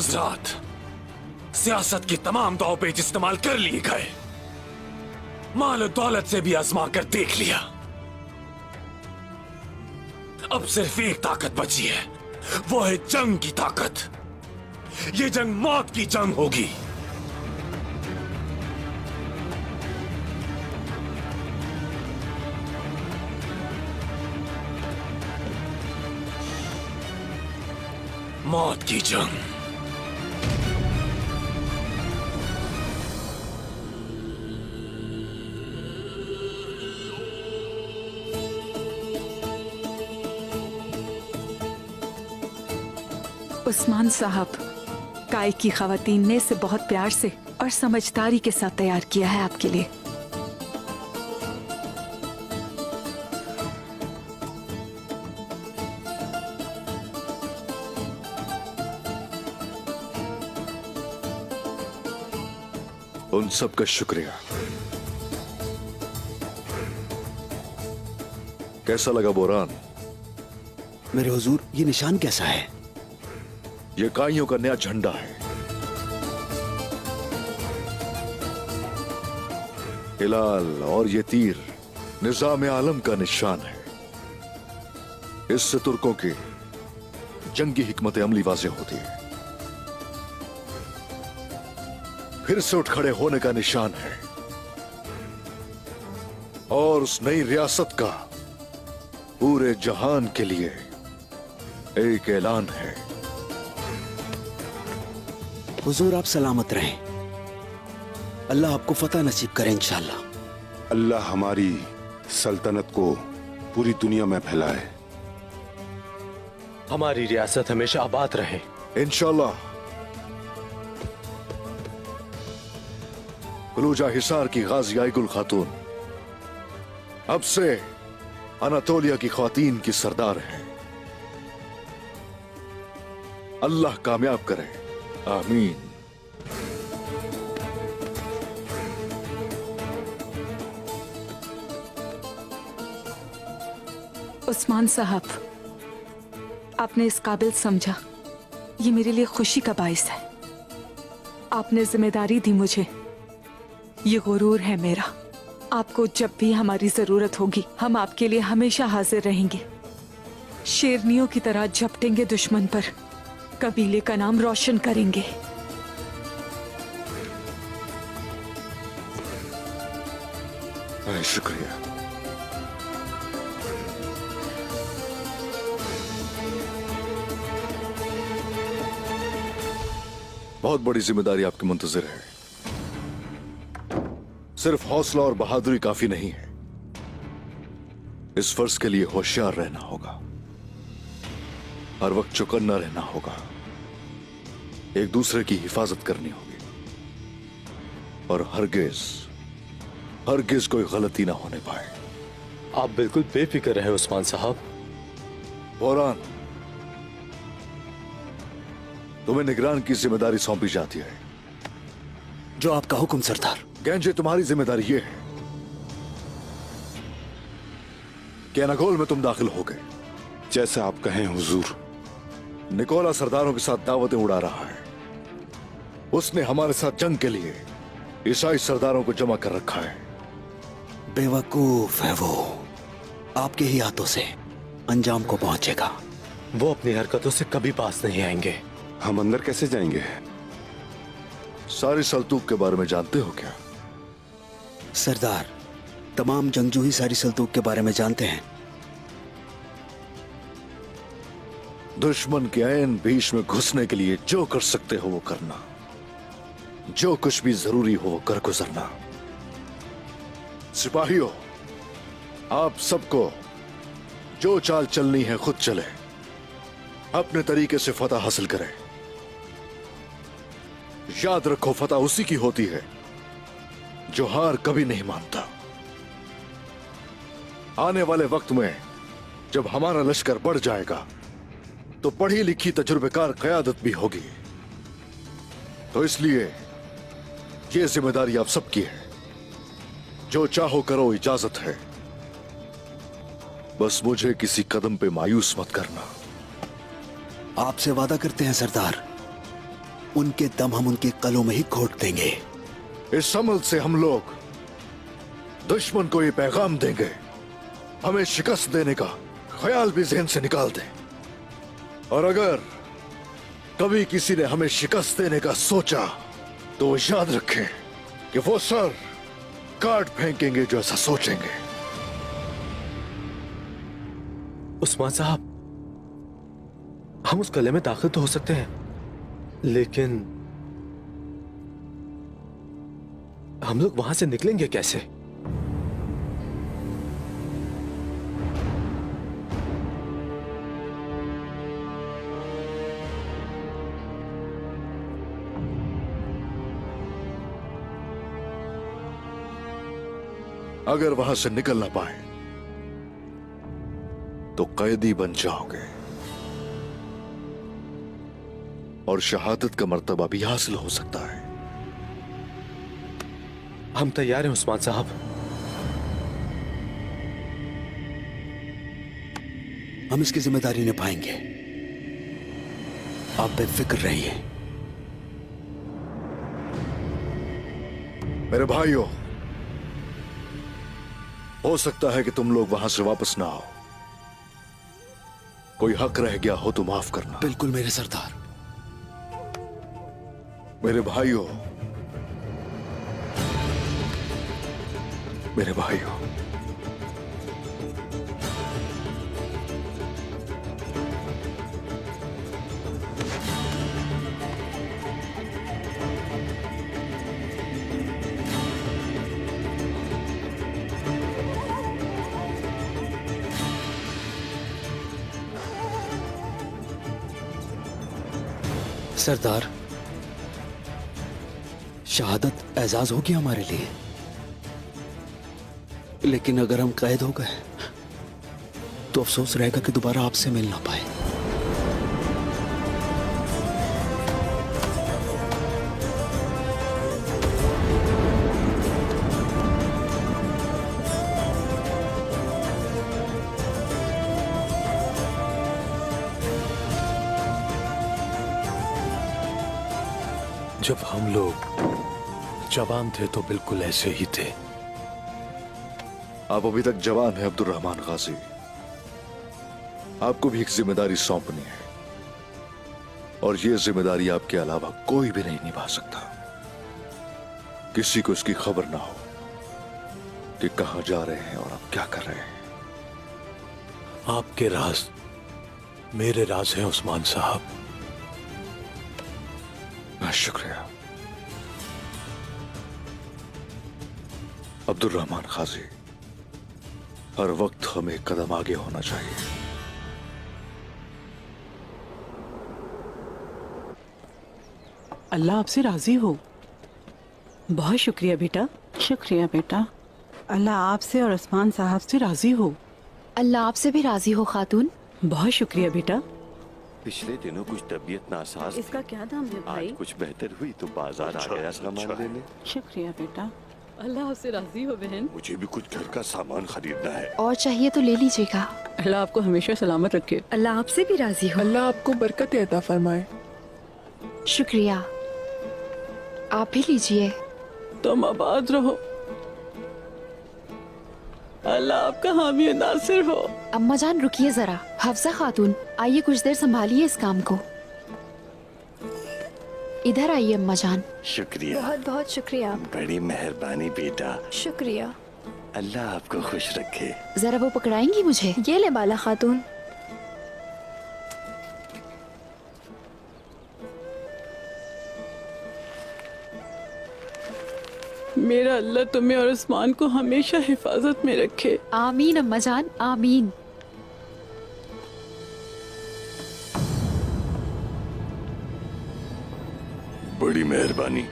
हजरात, सियासत की तमाम दांव-पेच इस्तेमाल कर लिए गए, माल दौलत से भी आजमा कर देख लिया। अब सिर्फ एक ताकत बची है, वो है जंग की ताकत। ये जंग मौत की जंग होगी। मौत की जंग। उस्मान साहब, काय की खवातीन ने इसे बहुत प्यार से और समझदारी के साथ तैयार किया है आपके लिए। उन सब का शुक्रिया। कैसा लगा बोरान? मेरे हुजूर, ये निशान कैसा है? ये काइयों का नया झंडा है। हिलाल और ये तीर निजाम आलम का निशान है। इससे तुर्कों की जंगी हिकमत अमली वाज़ेह होती है। फिर से उठ खड़े होने का निशान है और उस नई रियासत का पूरे जहान के लिए एक ऐलान है। हुजूर, आप सलामत रहें। अल्लाह आपको फतह नसीब करे इंशाअल्लाह। अल्लाह हमारी सल्तनत को पूरी दुनिया में फैलाए। हमारी रियासत हमेशा आबाद रहे इंशाअल्लाह। फलूजा हिसार की गाजी आइगुल खातून अब से अनातोलिया की ख्वातीन की सरदार है। अल्लाह कामयाब करे, आमीन। उस्मान साहब, आपने इस काबिल समझा, ये मेरे लिए खुशी का बाइस है। आपने जिम्मेदारी दी मुझे, ये गुरूर है मेरा। आपको जब भी हमारी जरूरत होगी, हम आपके लिए हमेशा हाजिर रहेंगे। शेरनियों की तरह झपटेंगे दुश्मन पर, कबीले का नाम रोशन करेंगे। शुक्रिया। बहुत बड़ी जिम्मेदारी आपकी मुंतजिर है। सिर्फ हौसला और बहादुरी काफी नहीं है, इस फर्ज के लिए होशियार रहना होगा, हर वक्त चौकन्ना रहना होगा, एक दूसरे की हिफाजत करनी होगी और हरगिज कोई गलती ना होने पाए। आप बिल्कुल बेफिक्र रहे उस्मान साहब। बोरान, तुम्हें निगरान की जिम्मेदारी सौंपी जाती है। जो आपका हुक्म सरदार। गैंजे, तुम्हारी जिम्मेदारी यह है कि अनागोल में तुम दाखिल हो गए। जैसा आप कहें हुजूर। निकोला सरदारों के साथ दावतें उड़ा रहा है। उसने हमारे साथ जंग के लिए ईसाई सरदारों को जमा कर रखा है। बेवकूफ है वो, आपके ही हाथों से अंजाम को पहुंचेगा। वो अपनी हरकतों से कभी पास नहीं आएंगे। हम अंदर कैसे जाएंगे? सारी सल्तूक के बारे में जानते हो क्या? सरदार, तमाम जंगजू ही सारी सल्तूक के बारे में जानते हैं। दुश्मन के ऐन बीच में घुसने के लिए जो कर सकते हो वो करना, जो कुछ भी जरूरी हो वो कर गुजरना। सिपाहियों, आप सबको जो चाल चलनी है खुद चले, अपने तरीके से फतह हासिल करें। याद रखो, फतह उसी की होती है जो हार कभी नहीं मानता। आने वाले वक्त में जब हमारा लश्कर बढ़ जाएगा तो पढ़ी लिखी तजुर्बेकार क़यादत भी होगी। तो इसलिए यह जिम्मेदारी आप सबकी है। जो चाहो करो, इजाजत है। बस मुझे किसी कदम पे मायूस मत करना। आपसे वादा करते हैं सरदार, उनके दम हम उनके कलों में ही घोट देंगे। इस अमल से हम लोग दुश्मन को ये पैगाम देंगे, हमें शिकस्त देने का ख्याल भी जहन से निकाल दें। और अगर कभी किसी ने हमें शिकस्त देने का सोचा तो वो याद रखें कि वो सर काट फेंकेंगे जो ऐसा सोचेंगे। उस्मान साहब, हम उस कले में दाखिल तो हो सकते हैं, लेकिन हम लोग वहां से निकलेंगे कैसे? अगर वहां से निकल ना पाए तो कैदी बन जाओगे और शहादत का मर्तबा भी हासिल हो सकता है। हम तैयार हैं उस्मान साहब। हम इसकी जिम्मेदारी निभाएंगे, आप बेफिक्र रहिए। मेरे भाइयों, हो सकता है कि तुम लोग वहां से वापस ना आओ। कोई हक रह गया हो तो माफ करना। बिल्कुल मेरे सरदार। मेरे भाइयों, मेरे भाइयों, सरदार, शहादत एजाज होगी हमारे लिए, लेकिन अगर हम कैद हो गए तो अफसोस रहेगा कि दोबारा आपसे मिल ना पाए। जब हम लोग जवान थे तो बिल्कुल ऐसे ही थे। आप अभी तक जवान हैं अब्दुल रहमान गाजी। आपको भी एक जिम्मेदारी सौंपनी है और ये जिम्मेदारी आपके अलावा कोई भी नहीं निभा सकता। किसी को इसकी खबर ना हो कि कहां जा रहे हैं और आप क्या कर रहे हैं। आपके राज मेरे राज हैं उस्मान साहब। शुक्रिया अब्दुल रहमान गाजी। हर वक्त हमें एक कदम आगे होना चाहिए। अल्लाह आपसे राजी हो। बहुत शुक्रिया बेटा। शुक्रिया बेटा। अल्लाह आपसे और उस्मान साहब से राजी हो। अल्लाह आपसे भी राजी हो खातून। बहुत शुक्रिया बेटा। पिछले दिनों कुछ तबीयत नासाज इसका क्या दाम है भाई? आज कुछ बेहतर हुई तो बाजार आ गया सामान लेने। शुक्रिया बेटा। अल्लाह आपसे राजी हो बहन। मुझे भी कुछ घर का सामान खरीदना है। और चाहिए तो ले लीजिएगा। अल्लाह आपको हमेशा सलामत रखे। अल्लाह आपसे भी राजी हो। अल्लाह आपको बरकत अता फरमाए। शुक्रिया। आप भी लीजिए। तुम आबाद रहो। अल्लाह आपका हामी और नासिर हो। अम्मा जान रुकिए जरा। हफ्सा खातून आइए कुछ देर संभालिए इस काम को। इधर आइए अम्मा जान। शुक्रिया। बहुत बहुत शुक्रिया। बड़ी मेहरबानी बेटा। शुक्रिया। अल्लाह आपको खुश रखे। जरा वो पकड़ाएंगी मुझे? ये ले बाला खातून। मेरा अल्लाह तुम्हें और उस्मान को हमेशा हिफाजत में रखे। आमीन अम्मा जान, आमीन। बड़ी मेहरबानी।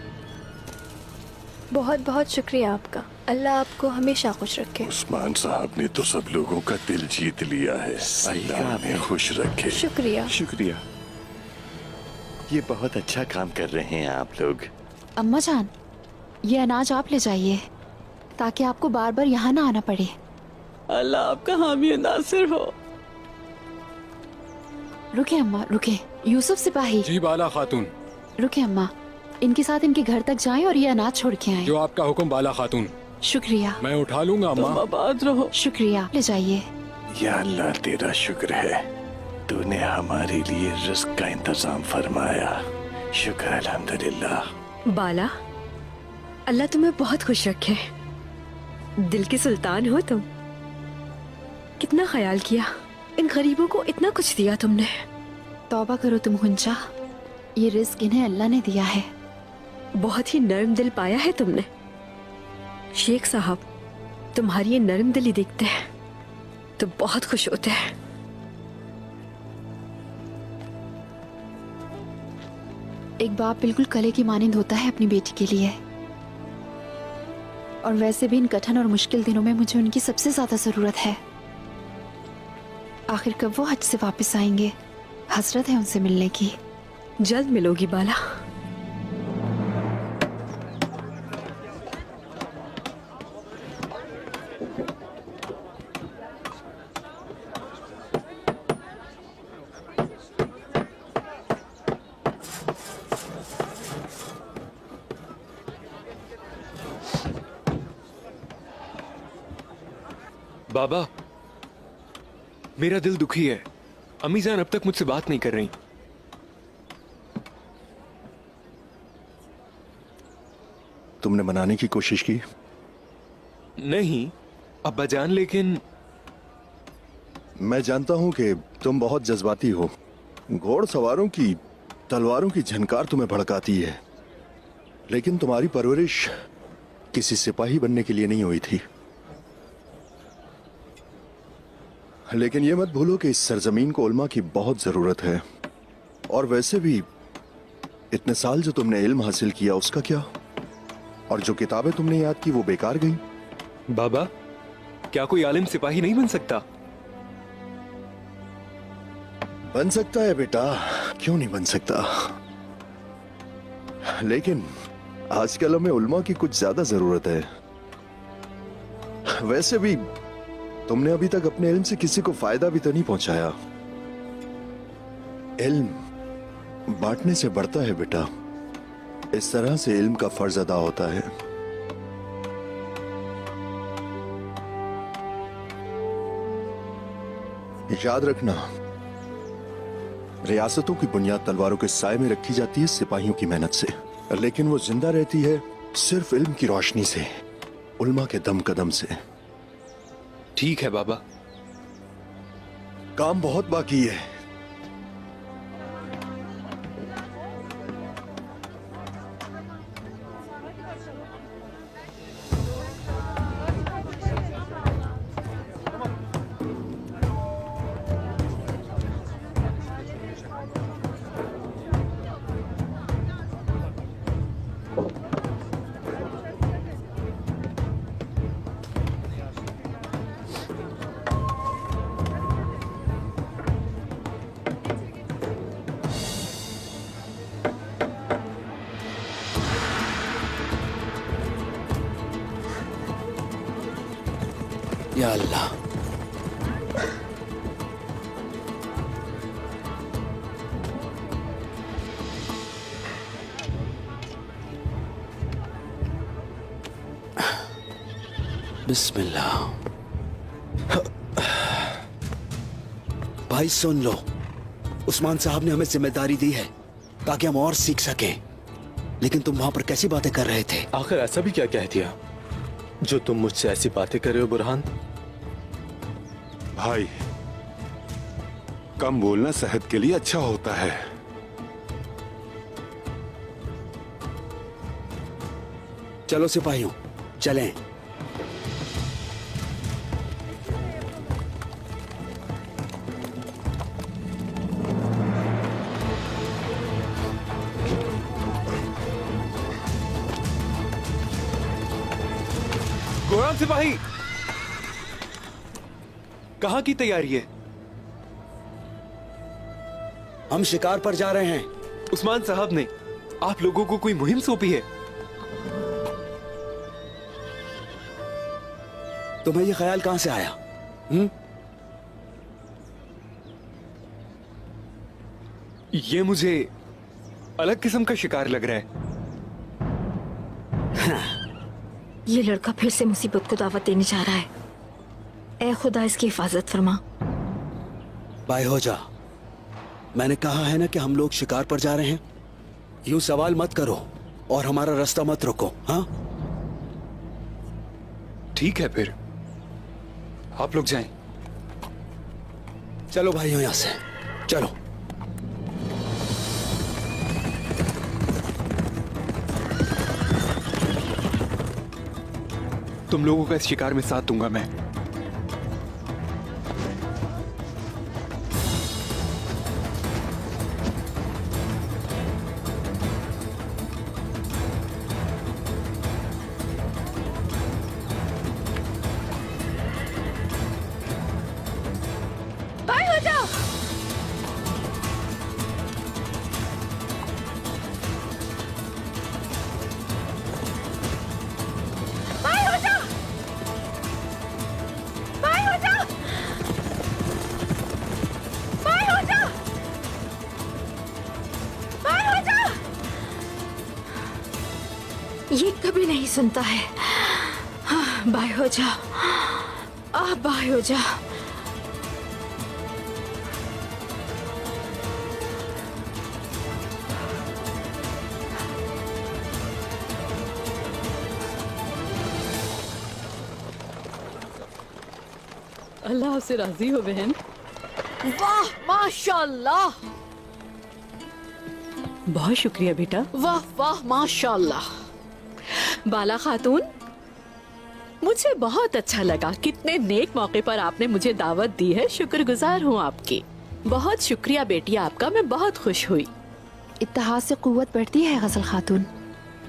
बहुत बहुत शुक्रिया आपका। अल्लाह आपको हमेशा खुश रखे। उस्मान साहब ने तो सब लोगों का दिल जीत लिया है। अल्लाह उन्हें खुश रखे। शुक्रिया। शुक्रिया। ये बहुत अच्छा काम कर रहे हैं आप लोग। अम्मा जान, ये अनाज आप ले जाइए ताकि आपको बार बार यहाँ ना आना पड़े। अल्लाह आपका हामी और नासिर हो। रुके अम्मा रुके। यूसुफ सिपाही। जी बाला खातून। रुके अम्मा, इनके साथ इनके घर तक जाएं और ये अनाज छोड़ के आएं। जो आपका हुक्म बाला खातून। शुक्रिया। मैं उठा लूंगा अम्मा। तुम आबाद रहो। शुक्रिया, ले जाइए। या अल्लाह तेरा शुक्र है, तूने हमारे लिए रिस्क का इंतजाम फरमाया। शुक्र अल्हम्दुलिल्लाह। बाला, अल्लाह तुम्हें बहुत खुश रखे। दिल के सुल्तान हो तुम। कितना ख्याल किया, इन गरीबों को इतना कुछ दिया तुमने। तौबा करो तुम हुंचा, ये रिस्क इन्हें अल्लाह ने दिया है। बहुत ही नर्म दिल पाया है तुमने। शेख साहब, तुम्हारी ये नर्म दिल ही देखते हैं तो बहुत खुश होते हैं। एक बाप बिल्कुल कले की मानिंद होता है अपनी बेटी के लिए। और वैसे भी इन कठिन और मुश्किल दिनों में मुझे उनकी सबसे ज्यादा जरूरत है। आखिर कब वो हज से वापस आएंगे? हसरत है उनसे मिलने की। जल्द मिलोगी बाला। बाबा, मेरा दिल दुखी है। अम्मी जान अब तक मुझसे बात नहीं कर रही। तुमने मनाने की कोशिश की? नहीं अब्बा जान, लेकिन मैं जानता हूं कि तुम बहुत जज्बाती हो। घोड़सवारों की तलवारों की झनकार तुम्हें भड़काती है, लेकिन तुम्हारी परवरिश किसी सिपाही बनने के लिए नहीं हुई थी। लेकिन यह मत भूलो कि इस सरजमीन को उल्मा की बहुत जरूरत है। और वैसे भी इतने साल जो तुमने इल्म हासिल किया उसका क्या? और जो किताबें तुमने याद की वो बेकार गई। बाबा, क्या कोई आलिम सिपाही नहीं बन सकता? बन सकता है बेटा, क्यों नहीं बन सकता। लेकिन आजकल हमें उल्मा की कुछ ज्यादा जरूरत है। वैसे भी तुमने अभी तक अपने इल्म से किसी को फायदा भी तो नहीं पहुंचाया। इल्म बांटने से बढ़ता है बेटा। इस तरह से इल्म का फर्ज अदा होता है। याद रखना, रियासतों की बुनियाद तलवारों के साए में रखी जाती है सिपाहियों की मेहनत से, लेकिन वो जिंदा रहती है सिर्फ इल्म की रोशनी से, उल्मा के दम कदम से। ठीक है बाबा। काम बहुत बाकी है। या अल्लाह, बिस्मिल्लाह। भाई सुन लो, उस्मान साहब ने हमें जिम्मेदारी दी है ताकि हम और सीख सकें। लेकिन तुम वहां पर कैसी बातें कर रहे थे? आखिर ऐसा भी क्या कह दिया जो तुम मुझसे ऐसी बातें कर रहे हो बुरहान? भाई, कम बोलना सेहत के लिए अच्छा होता है। चलो सिपाहियों, चलें। गोराम सिपाही, कहां की तैयारी है? हम शिकार पर जा रहे हैं। उस्मान साहब ने आप लोगों को कोई मुहिम सौंपी है? तुम्हें यह ख्याल कहां से आया? ये मुझे अलग किस्म का शिकार लग रहा है। ये लड़का फिर से मुसीबत को दावत देने जा रहा है। ऐ खुदा इसकी हिफाजत फरमा। बाय हो जा। मैंने कहा है ना कि हम लोग शिकार पर जा रहे हैं। यूं सवाल मत करो और हमारा रास्ता मत रोको। हाँ, ठीक है फिर, आप लोग जाएं। चलो भाइयों, यहां से चलो। तुम लोगों का इस शिकार में साथ दूंगा मैं। बाय हो जाओ। बाय हो जाओ। बाय हो जाओ। बाय हो जाओ। बाय हो जाओ। ये कभी नहीं सुनता है। हाँ, बाय हो जाओ। बाय हो जाओ। अल्लाह आपसे राजी हो बहन। वाह, माशाल्लाह। बहुत शुक्रिया बेटा। वाह वाह माशाल्लाह। बाला खातून, मुझे बहुत अच्छा लगा। कितने नेक मौके पर आपने मुझे दावत दी है। शुक्रगुजार हूँ आपकी। बहुत शुक्रिया बेटी आपका, मैं बहुत खुश हुई। इत्तेहाद से कुव्वत बढ़ती है गजल खातून।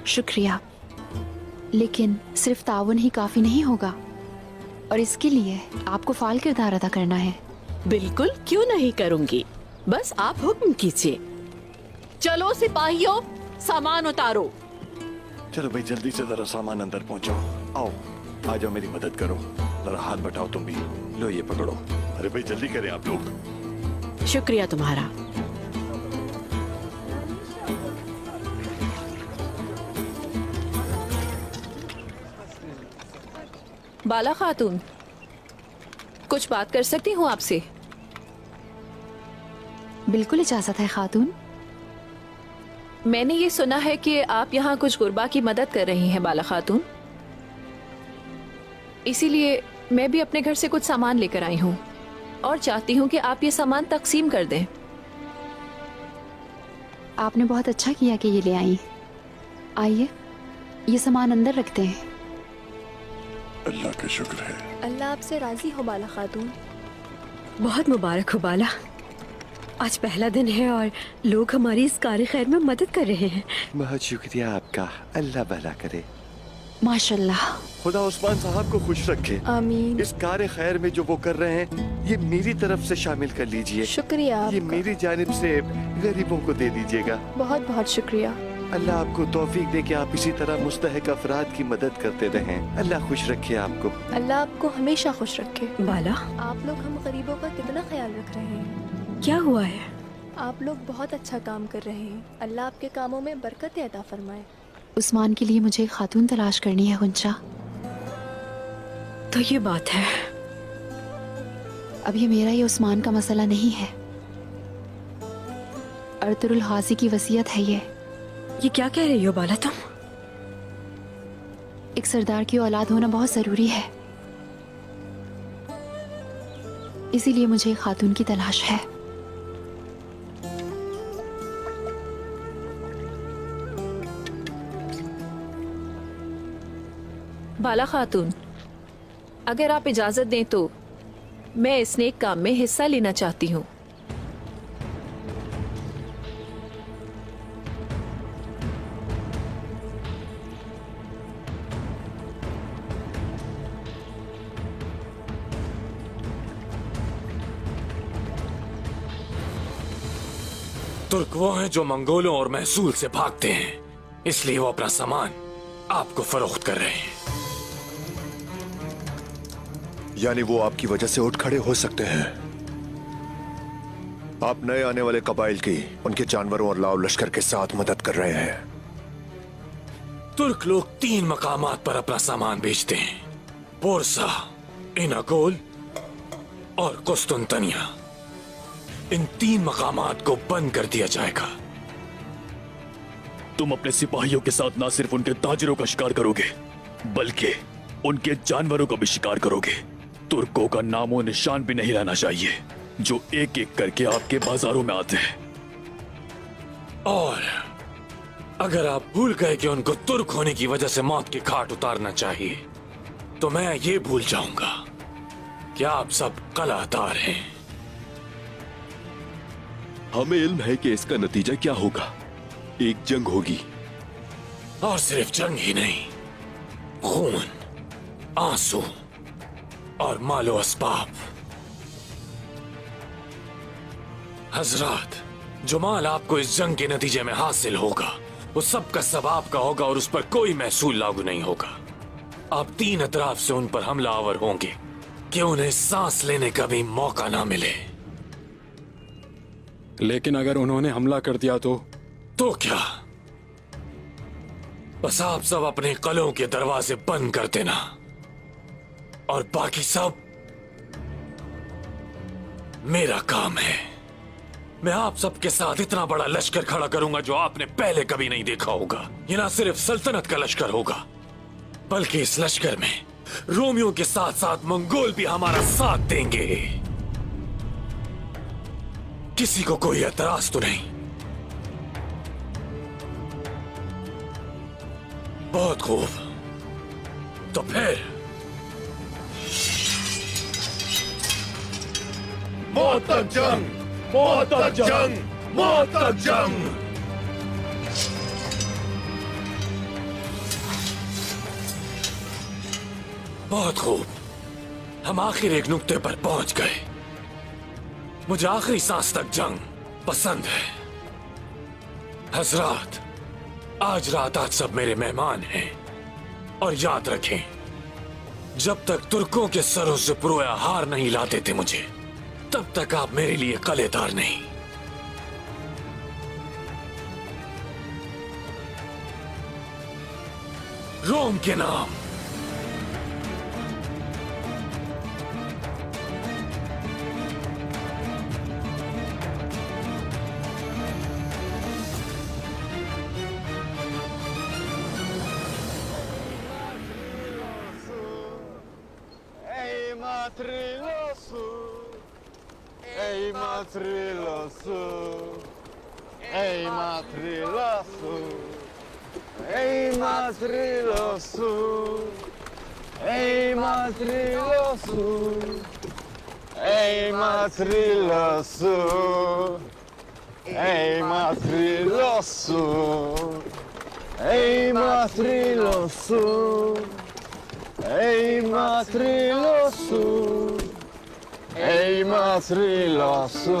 शुक्रिया, लेकिन सिर्फ ताउन ही काफी नहीं होगा और इसके लिए आपको फाल किरदार अदा करना है। बिल्कुल, क्यों नहीं करूँगी। बस आप हुक्म कीजिए। चलो सिपाहियों, सामान उतारो। चलो भाई, जल्दी से जरा सामान अंदर पहुंचाओ। आओ, आ जाओ, मेरी मदद करो। जरा हाथ बटाओ तुम भी। लो ये पकड़ो। अरे भाई जल्दी करें आप लोग। शुक्रिया तुम्हारा। बाला खातून, कुछ बात कर सकती हूँ आपसे? बिल्कुल इजाजत है खातून। मैंने ये सुना है कि आप यहाँ कुछ गुरबा की मदद कर रही हैं बाला खातून, इसीलिए मैं भी अपने घर से कुछ सामान लेकर आई हूँ और चाहती हूँ कि आप ये सामान तकसीम कर दें। आपने बहुत अच्छा किया कि ये ले आई। आइए, ये सामान अंदर रखते हैं। अल्लाह का शुक्र है। अल्लाह आपसे राजी हो बाला खातून। बहुत मुबारक हो बाला। आज पहला दिन है और लोग हमारी इस कार्य खैर में मदद कर रहे हैं। बहुत शुक्रिया आपका, अल्लाह भला करे। माशाल्लाह। खुदा उस्मान साहब को खुश रखे। आमीन। इस कार्य खैर में जो वो कर रहे हैं, ये मेरी तरफ से शामिल कर लीजिए। शुक्रिया ये आपका। मेरी जानिब से गरीबों को दे दीजिएगा। बहुत बहुत शुक्रिया। अल्लाह आपको तौफीक दे कि आप इसी तरह मुस्तहक अफराद की मदद करते रहें। अल्लाह खुश रखे आपको। अल्लाह आपको हमेशा खुश रखे। बाला, आप लोग हम गरीबों का कितना ख्याल रख रहे हैं। क्या हुआ है? आप लोग बहुत अच्छा काम कर रहे हैं। अल्लाह आपके कामों में बरकत अता फरमाए। उस्मान के लिए मुझे एक खातून तलाश करनी है गुंजा। तो ये बात है। अब ये मेरा ये उस्मान का मसला नहीं है, अर्तुरुल हाजी की वसीयत है ये क्या कह रही हो बाला तुम? एक सरदार की औलाद होना बहुत जरूरी है, इसीलिए मुझे एक खातून की तलाश है। बाला खातून, अगर आप इजाजत दें तो मैं इस नेक काम में हिस्सा लेना चाहती हूँ। तुर्क वो हैं जो मंगोलों और महसूल से भागते हैं, इसलिए वो अपना सामान आपको फरोख्त कर रहे हैं। यानी वो आपकी वजह से उठ खड़े हो सकते हैं। आप नए आने वाले कबाइल की उनके जानवरों और लाव लश्कर के साथ मदद कर रहे हैं। तुर्क लोग 3 मकामात पर अपना सामान बेचते हैं, बोरसा, इनागोल और कुस्तुनतनिया। इन 3 मकामात को बंद कर दिया जाएगा। तुम अपने सिपाहियों के साथ ना सिर्फ उनके ताजिरों का शिकार करोगे, बल्कि उनके जानवरों का भी शिकार करोगे। तुर्कों का नामो निशान भी नहीं रहना चाहिए, जो एक एक करके आपके बाजारों में आते हैं। और अगर आप भूल गए कि उनको तुर्क होने की वजह से मौत की घाट उतारना चाहिए, तो मैं ये भूल जाऊंगा कि आप सब कलादार हैं। हमें इल्म है कि इसका नतीजा क्या होगा। एक जंग होगी, और सिर्फ जंग ही नहीं, खून, आंसू और मालो असबाब। हजरात, जो माल आपको इस जंग के नतीजे में हासिल होगा, वो सब का सब आपका होगा और उस पर कोई महसूल लागू नहीं होगा। आप 3 अतराफ से उन पर हमला आवर होंगे कि उन्हें सांस लेने का भी मौका ना मिले। लेकिन अगर उन्होंने हमला कर दिया तो क्या? बस आप सब अपने कलों के दरवाजे बंद कर देना और बाकी सब मेरा काम है। मैं आप सबके साथ इतना बड़ा लश्कर खड़ा करूंगा जो आपने पहले कभी नहीं देखा होगा। ये ना सिर्फ सल्तनत का लश्कर होगा, बल्कि इस लश्कर में रोमियों के साथ साथ मंगोल भी हमारा साथ देंगे। किसी को कोई एतराज तो नहीं? बहुत खूब, तो फिर मौत तक जंग, मौत तक जंग, मौत तक जंग। बहुत खूब, हम आखिर एक नुक्ते पर पहुंच गए। मुझे आखिरी सांस तक जंग पसंद है। हजरात, आज रात आप सब मेरे मेहमान हैं, और याद रखें, जब तक तुर्कों के सरों से पुरोया हार नहीं लाते थे मुझे, तब तक आप मेरे लिए कलेदार नहीं। रोम के नाम Ei matriloso, ei matriloso, ei matriloso, ei matriloso, ei matriloso, ei matriloso, ei matriloso, ei matriloso. Ei matriloso,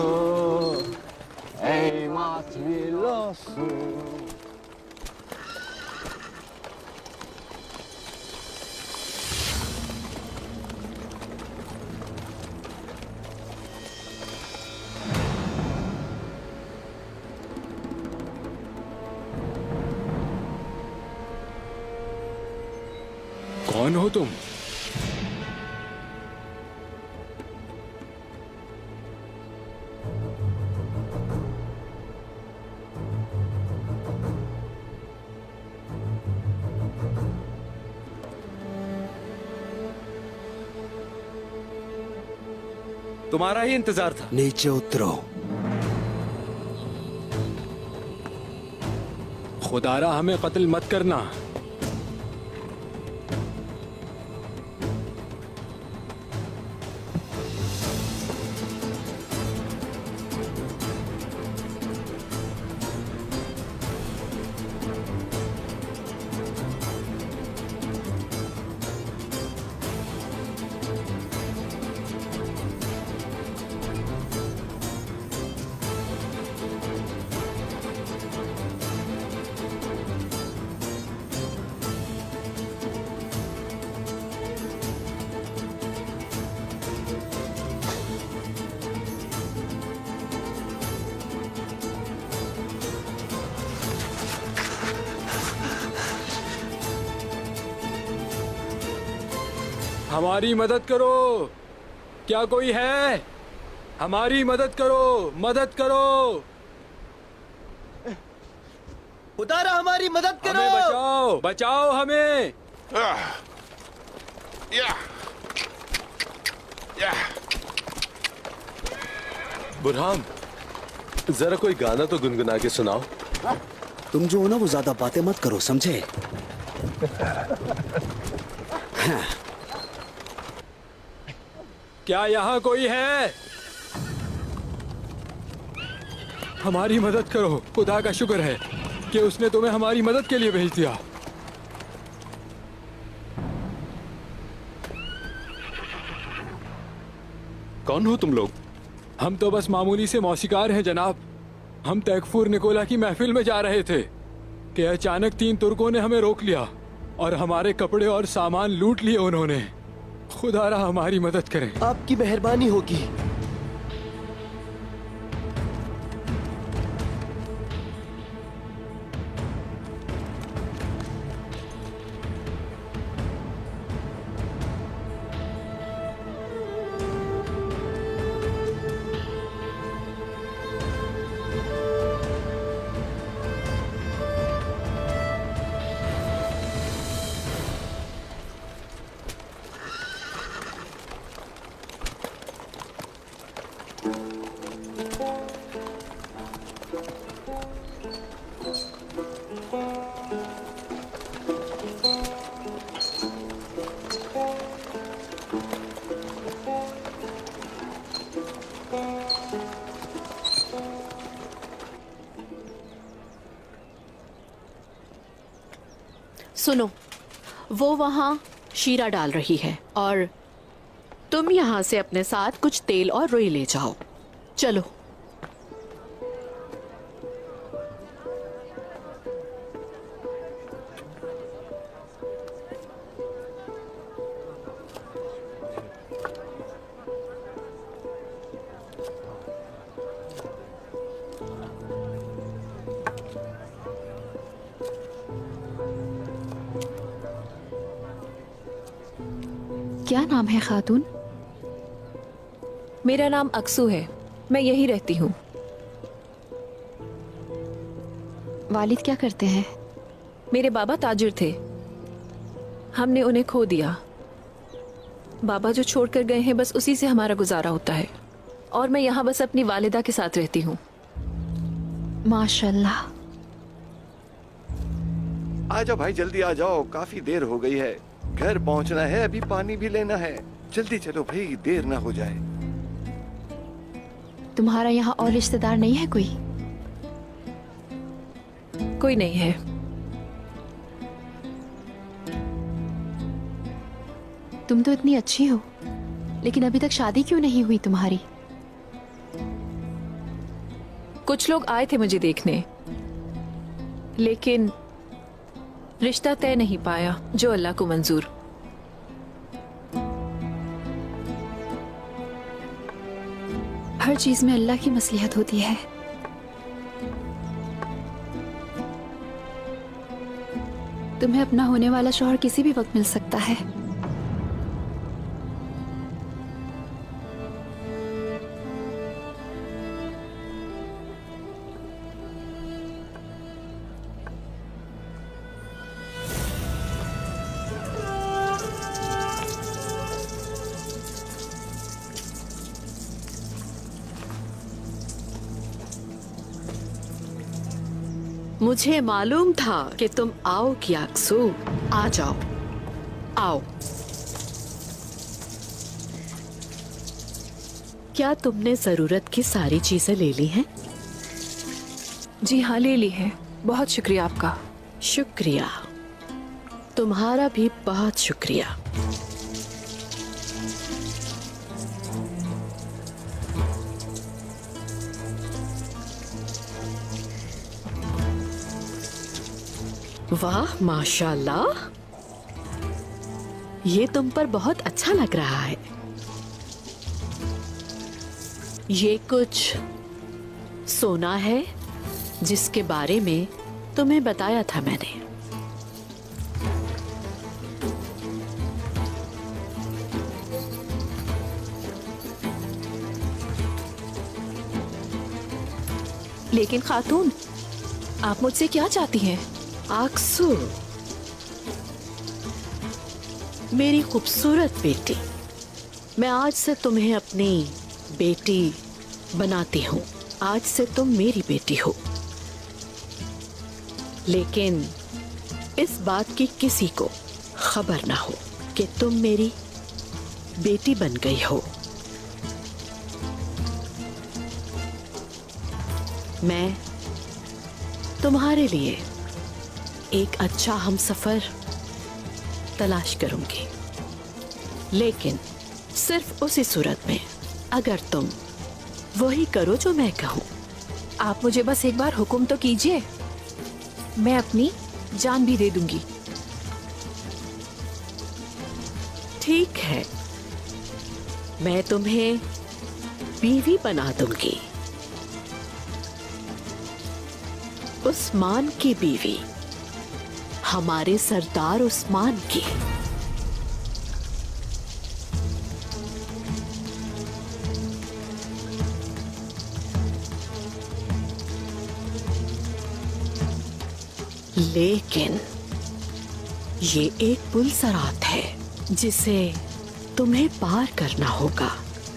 ei matriloso. कौन हो तुम? तुम्हारा ही इंतजार था। नीचे उतरो। खुदारा हमें कत्ल मत करना। हमारी मदद करो। क्या कोई है? हमारी मदद करो, मदद करो। खुदारा हमारी मदद करो। हमें बचाओ, बचाओ हमें। बुरहान, जरा कोई गाना तो गुनगुना के सुनाओ। तुम जो हो ना वो ज्यादा बातें मत करो, समझे? हाँ। क्या यहाँ कोई है? हमारी मदद करो। खुदा का शुक्र है कि उसने तुम्हें हमारी मदद के लिए भेज दिया। कौन हो तुम लोग? हम तो बस मामूली से मौसीकार हैं जनाब। हम तैकफूर निकोला की महफिल में जा रहे थे कि अचानक 3 तुर्कों ने हमें रोक लिया और हमारे कपड़े और सामान लूट लिए उन्होंने। खुदारा हमारी मदद करें। आपकी मेहरबानी होगी। सुनो, वो वहाँ शीरा डाल रही है और तुम यहाँ से अपने साथ कुछ तेल और रुई ले जाओ। चलो। क्या नाम है खातून? मेरा नाम अक्सू है, मैं यही रहती हूँ। वालिद क्या करते हैं? मेरे बाबा ताजिर थे, हमने उन्हें खो दिया। बाबा जो छोड़कर गए हैं बस उसी से हमारा गुजारा होता है और मैं यहाँ बस अपनी वालिदा के साथ रहती हूँ। माशाल्लाह। आ जाओ भाई, जल्दी आ जाओ, काफी देर हो गई है। घर पहुंचना है, अभी पानी भी लेना है। जल्दी चलो भाई, देर ना हो जाए। तुम्हारा यहाँ और रिश्तेदार नहीं है कोई? कोई नहीं है। तुम तो इतनी अच्छी हो, लेकिन अभी तक शादी क्यों नहीं हुई तुम्हारी? कुछ लोग आए थे मुझे देखने, लेकिन रिश्ता तय नहीं पाया जो अल्लाह को मंजूर। हर चीज में अल्लाह की मसलिहत होती है। तुम्हें अपना होने वाला शौहर किसी भी वक्त मिल सकता है। मुझे मालूम था कि तुम आओगी अक्सू। आ जाओ, आओ। क्या तुमने जरूरत की सारी चीजें ले ली हैं? जी हाँ, ले ली है। बहुत शुक्रिया आपका। शुक्रिया, तुम्हारा भी बहुत शुक्रिया। वाह माशाल्लाह, ये तुम पर बहुत अच्छा लग रहा है। ये कुछ सोना है जिसके बारे में तुम्हें बताया था मैंने। लेकिन खातून, आप मुझसे क्या चाहती हैं? आक्सू, मेरी खूबसूरत बेटी, मैं आज से तुम्हें अपनी बेटी बनाती हूँ। आज से तुम मेरी बेटी हो, लेकिन इस बात की किसी को खबर ना हो कि तुम मेरी बेटी बन गई हो। मैं तुम्हारे लिए एक अच्छा हमसफर तलाश करूंगी, लेकिन सिर्फ उसी सूरत में अगर तुम वही करो जो मैं कहूं। आप मुझे बस एक बार हुक्म तो कीजिए, मैं अपनी जान भी दे दूंगी। ठीक है, मैं तुम्हें बीवी बना दूंगी, उस्मान की बीवी, हमारे सरदार उस्मान की। लेकिन ये एक पुल सरात है जिसे तुम्हें पार करना होगा।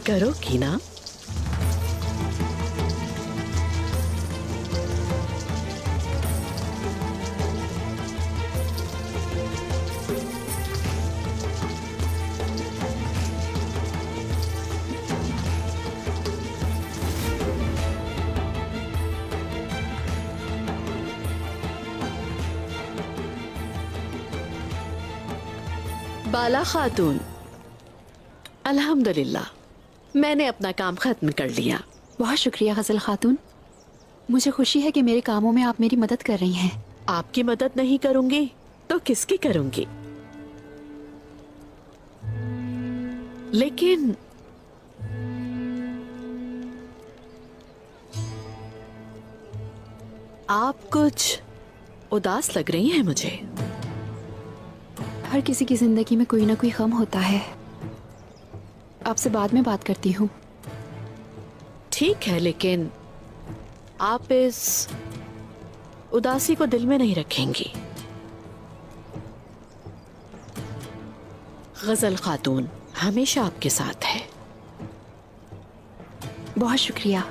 करोगी ना? बाला खातून, अल्हम्दुलिल्लाह, मैंने अपना काम खत्म कर लिया। बहुत शुक्रिया गजल खातून। मुझे खुशी है कि मेरे कामों में आप मेरी मदद कर रही हैं। आपकी मदद नहीं करूंगी तो किसकी करूंगी? लेकिन आप कुछ उदास लग रही हैं मुझे। हर किसी की जिंदगी में कोई ना कोई गम होता है। आपसे बाद में बात करती हूँ। ठीक है, लेकिन आप इस उदासी को दिल में नहीं रखेंगी। गजल खातून हमेशा आपके साथ है। बहुत शुक्रिया।